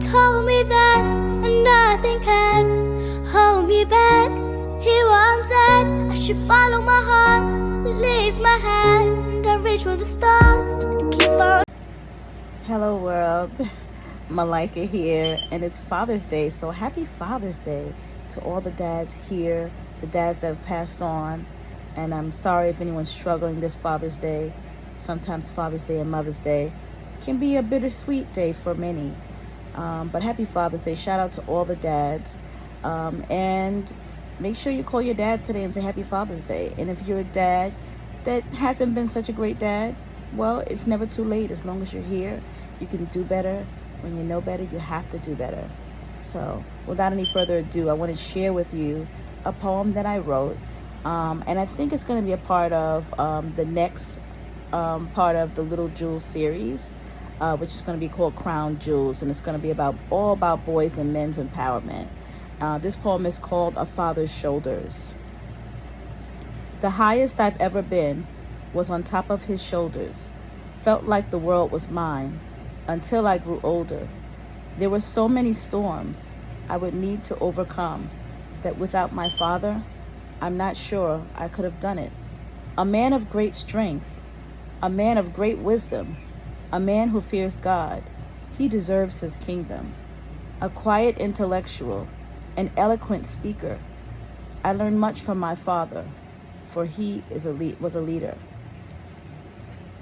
told me that nothing can hold me back. Here I'm dead, I should follow my heart, leave my hand and reach for the stars and keep on. Hello world, Malika here, and it's Father's Day, so happy Father's Day to all the dads here, the dads that have passed on. And I'm sorry if anyone's struggling this Father's Day. Sometimes Father's Day and Mother's Day can be a bittersweet day for many. But happy Father's Day. Shout out to all the dads. And make sure you call your dad today and say happy Father's Day. And if you're a dad that hasn't been such a great dad, well, it's never too late. As long as you're here, you can do better. When you know better, you have to do better. So without any further ado, I want to share with you a poem that I wrote. And I think it's going to be a part of the next part of the Little Jewels series, which is going to be called Crown Jewels. And it's going to be all about boys and men's empowerment. This poem is called A Father's Shoulders. The highest I've ever been was on top of his shoulders. Felt like the world was mine until I grew older. There were so many storms I would need to overcome that without my father, I'm not sure I could have done it. A man of great strength, a man of great wisdom, a man who fears God. He deserves his kingdom. A quiet intellectual, an eloquent speaker. I learned much from my father, for he was a leader.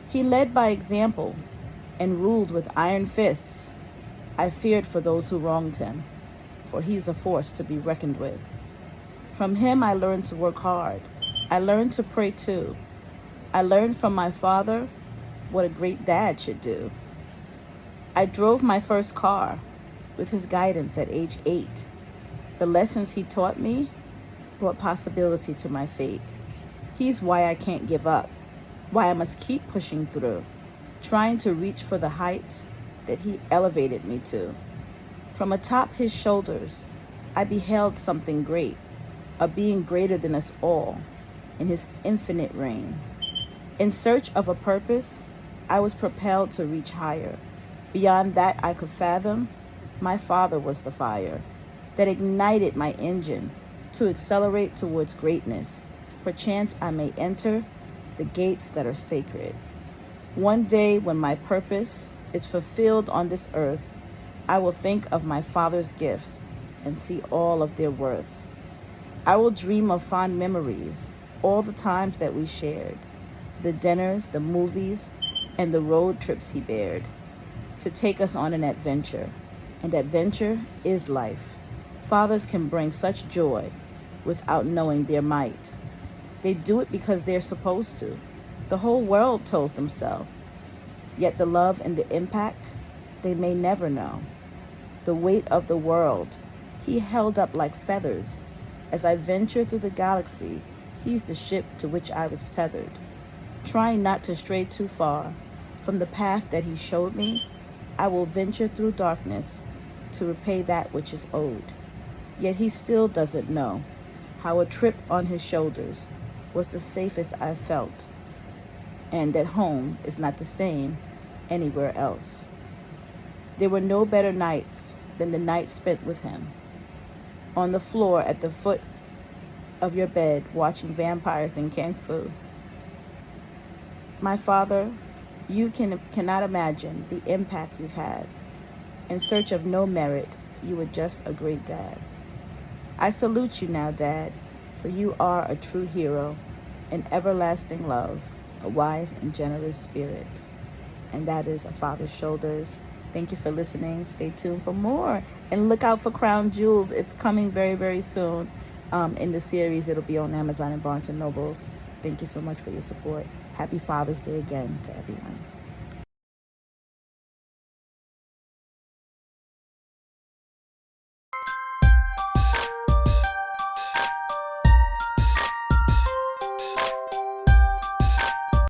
He led by example and ruled with iron fists. I feared for those who wronged him, for he's a force to be reckoned with. From him I learned to work hard. I learned to pray too. I learned from my father what a great dad should do. I drove my first car with his guidance at age 8. The lessons he taught me brought possibility to my fate. He's why I can't give up, why I must keep pushing through, trying to reach for the heights that he elevated me to. From atop his shoulders, I beheld something great, a being greater than us all in his infinite reign. In search of a purpose, I was propelled to reach higher. Beyond that I could fathom, my father was the fire that ignited my engine to accelerate towards greatness. Perchance I may enter the gates that are sacred. One day when my purpose is fulfilled on this earth, I will think of my father's gifts and see all of their worth. I will dream of fond memories, all the times that we shared, the dinners, the movies, and the road trips he bared to take us on an adventure. And adventure is life. Fathers can bring such joy without knowing their might. They do it because they're supposed to. The whole world tells them so. Yet the love and the impact, they may never know. The weight of the world, he held up like feathers. As I venture through the galaxy, he's the ship to which I was tethered. Trying not to stray too far from the path that he showed me, I will venture through darkness to repay that which is owed. Yet he still doesn't know how a trip on his shoulders was the safest I've felt, and that home is not the same anywhere else. There were no better nights than the night spent with him, on the floor at the foot of your bed, watching vampires and Kung Fu. My father, you cannot imagine the impact you've had. In search of no merit, you were just a great dad. I salute you now, Dad, for you are a true hero, an everlasting love, a wise and generous spirit. And that is A Father's Shoulders. Thank you for listening. Stay tuned for more. And look out for Crown Jewels. It's coming very, very soon in the series. It'll be on Amazon and Barnes & Nobles. Thank you so much for your support. Happy Father's Day again to everyone.